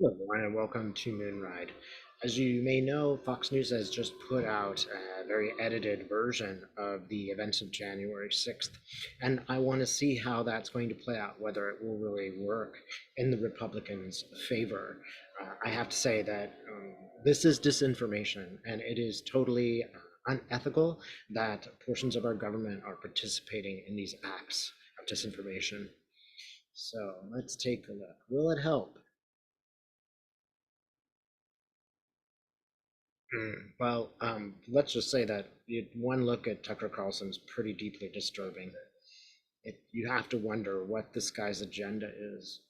Hello, everyone, and welcome to Moonride. As you may know, Fox News has just put out a very edited version of the events of January 6th, and I want to see how that's going to play out, whether it will really work in the Republicans' favor. I have to say that this is disinformation, and it is totally unethical that portions of our government are participating in these acts of disinformation. So let's take a look. Will it help? Well, let's just say that one look at Tucker Carlson is pretty deeply disturbing. You have to wonder what this guy's agenda is.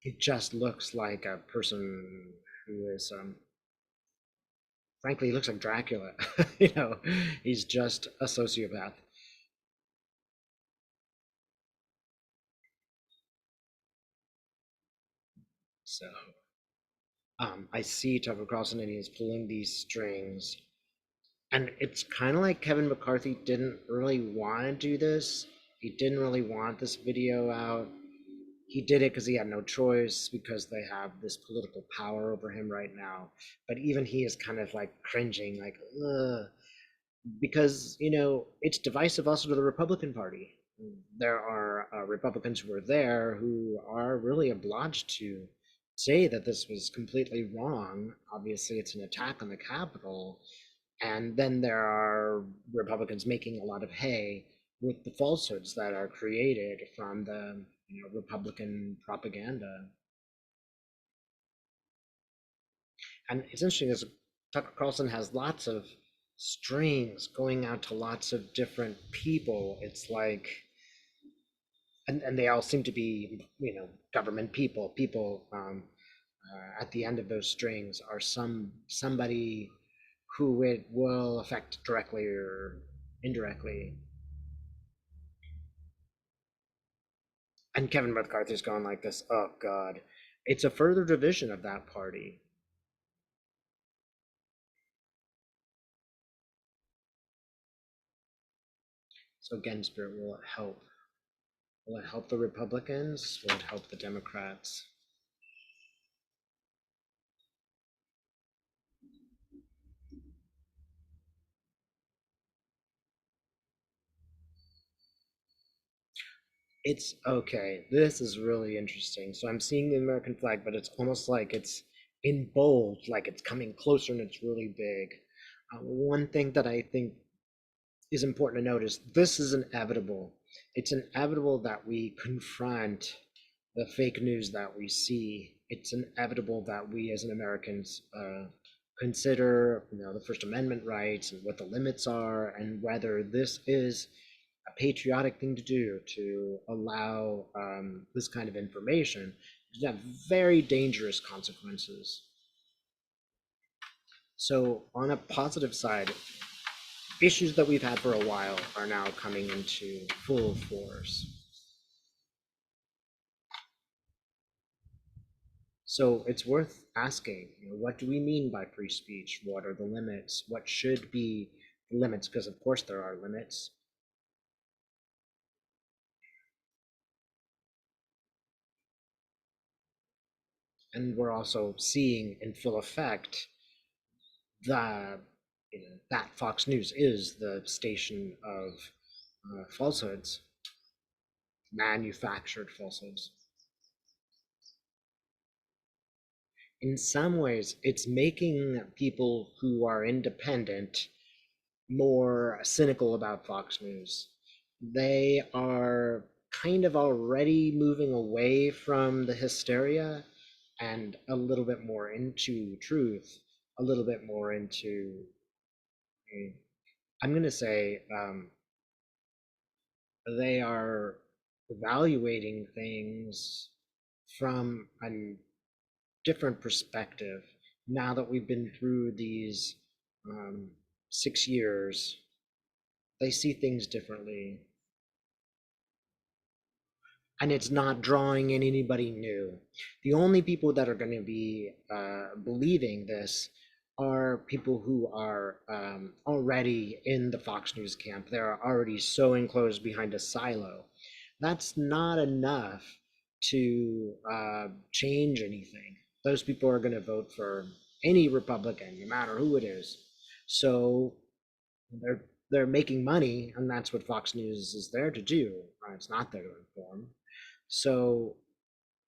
It just looks like a person who is, frankly, he looks like Dracula. You know, he's just a sociopath. So, I see Tucker Carlson and he's pulling these strings. And it's kind of like Kevin McCarthy didn't really want to do this. He didn't really want this video out. He did it because he had no choice because they have this political power over him right now. But even he is kind of like cringing, like, ugh, because it's divisive also to the Republican Party. There are Republicans who are there who are really obliged to say that this was completely wrong. Obviously, it's an attack on the Capitol, and then there are Republicans making a lot of hay with the falsehoods that are created from the Republican propaganda. And it's interesting as Tucker Carlson has lots of strings going out to lots of different people. It's like, and they all seem to be, government people. At the end of those strings are somebody who it will affect directly or indirectly. And Kevin McCarthy's going like this. Oh God, it's a further division of that party. So again, Spirit, will it help? Will it help the Republicans? Will it help the Democrats? It's okay. This is really interesting. So I'm seeing the American flag, but it's almost like it's in bold, like it's coming closer and it's really big. One thing that I think is important to notice, this is inevitable. It's inevitable that we confront the fake news that we see. It's inevitable that we as an Americans consider, the First Amendment rights and what the limits are, and whether this is a patriotic thing to do to allow this kind of information to have very dangerous consequences. So, on a positive side, issues that we've had for a while are now coming into full force. So it's worth asking, what do we mean by free speech? What are the limits? What should be the limits? Because of course there are limits. And we're also seeing in full effect that that Fox News is the station of falsehoods, manufactured falsehoods. In some ways, it's making people who are independent more cynical about Fox News. They are kind of already moving away from the hysteria and a little bit more into truth, a little bit more into, I'm going to say, they are evaluating things from a different perspective now that we've been through these 6 years. They see things differently, and it's not drawing in anybody new. The only people that are going to be believing this are people who are already in the Fox News camp. They're already so enclosed behind a silo. That's not enough to change anything. Those people are going to vote for any Republican, no matter who it is. So they're they're making money, and that's what Fox News is there to do. It's not there to inform. So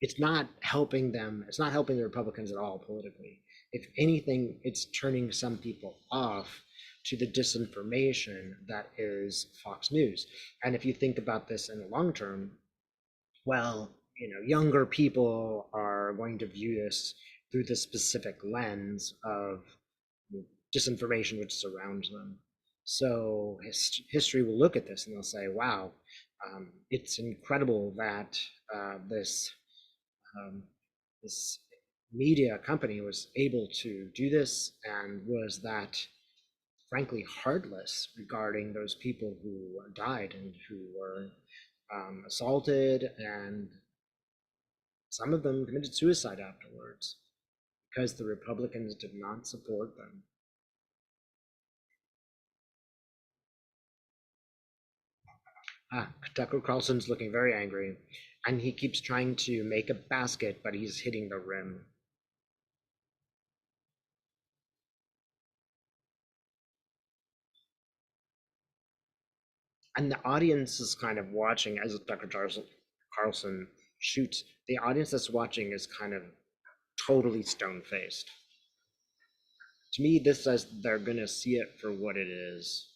it's not helping them. It's not helping the Republicans at all politically. If anything, it's turning some people off to the disinformation that is Fox News. And if you think about this in the long term, well, younger people are going to view this through the specific lens of disinformation which surrounds them. So history will look at this and they'll say, wow, it's incredible that this um, this media company was able to do this and was that frankly heartless regarding those people who died and who were assaulted, and some of them committed suicide afterwards because the Republicans did not support them. Tucker Carlson's looking very angry, and he keeps trying to make a basket, but he's hitting the rim. And the audience is kind of watching as Tucker Carlson shoots. The audience that's watching is kind of totally stone faced. To me, this says they're going to see it for what it is,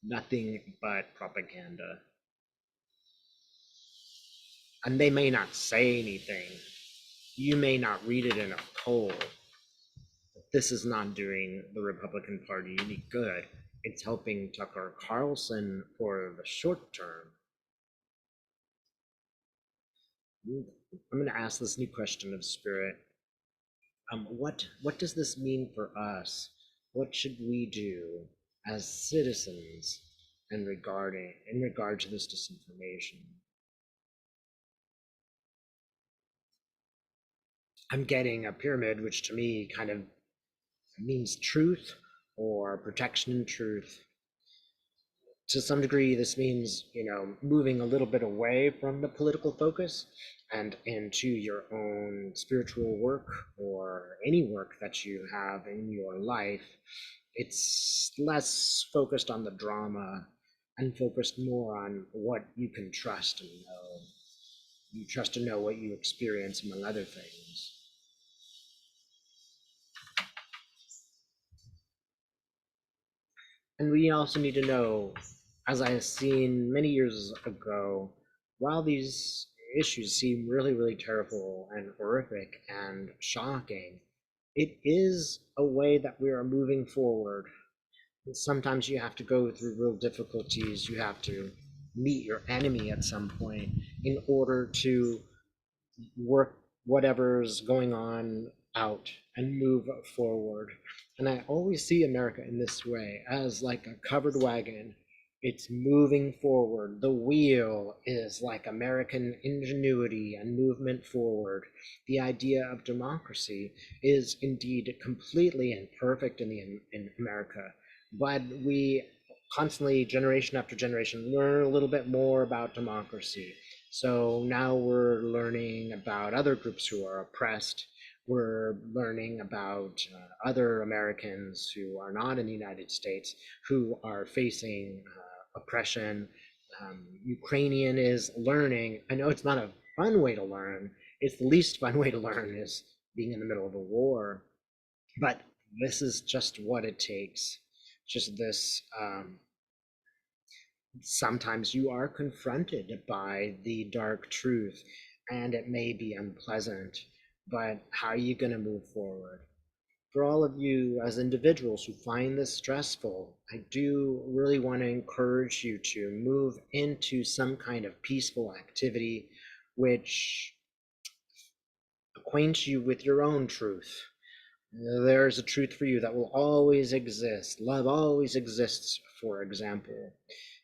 nothing but propaganda. And they may not say anything. You may not read it in a poll. But this is not doing the Republican Party any good. It's helping Tucker Carlson for the short term. I'm going to ask this new question of Spirit. What does this mean for us? What should we do as citizens in regard to this disinformation? I'm getting a pyramid, which to me kind of means truth or protection in truth. To some degree, this means, moving a little bit away from the political focus and into your own spiritual work or any work that you have in your life. It's less focused on the drama and focused more on what you can trust and know. You trust to know what you experience, among other things. And we also need to know, as I have seen many years ago, while these issues seem really, really terrible and horrific and shocking, it is a way that we are moving forward. And sometimes you have to go through real difficulties. You have to meet your enemy at some point in order to work whatever's going on out and move forward. And I always see America in this way, as like a covered wagon. It's moving forward. The wheel is like American ingenuity and movement forward. The idea of democracy is indeed completely imperfect in America, but we constantly, generation after generation, learn a little bit more about democracy. So now we're learning about other groups who are oppressed. We're learning about other Americans who are not in the United States who are facing oppression. Ukrainian is learning. I know it's not a fun way to learn. It's the least fun way to learn is being in the middle of a war. But this is just what it takes. Just this sometimes you are confronted by the dark truth and it may be unpleasant, but how are you going to move forward? For all of you as individuals who find this stressful, I do really want to encourage you to move into some kind of peaceful activity which acquaints you with your own truth. There's a truth for you that will always exist. Love always exists, for example.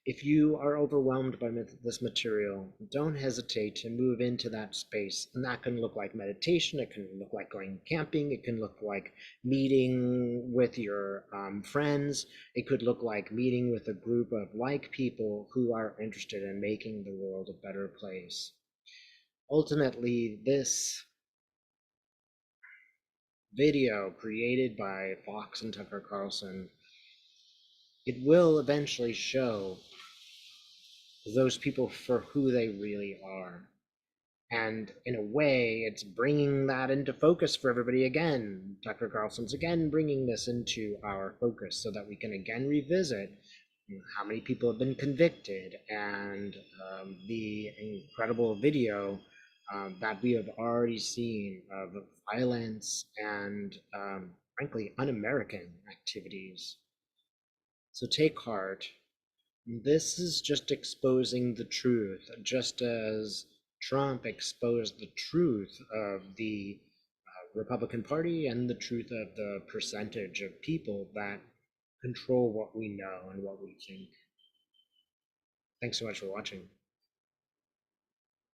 If you are overwhelmed by this material, don't hesitate to move into that space. And that can look like meditation, it can look like going camping, it can look like meeting with your friends, it could look like meeting with a group of like people who are interested in making the world a better place. ultimately, this video created by Fox and Tucker Carlson, it will eventually show those people for who they really are. And in a way, it's bringing that into focus for everybody again. Tucker Carlson's again bringing this into our focus so that we can again revisit how many people have been convicted and the incredible video that we have already seen of violence and, frankly, un-American activities. So take heart. This is just exposing the truth, just as Trump exposed the truth of the Republican Party and the truth of the percentage of people that control what we know and what we think. Thanks so much for watching.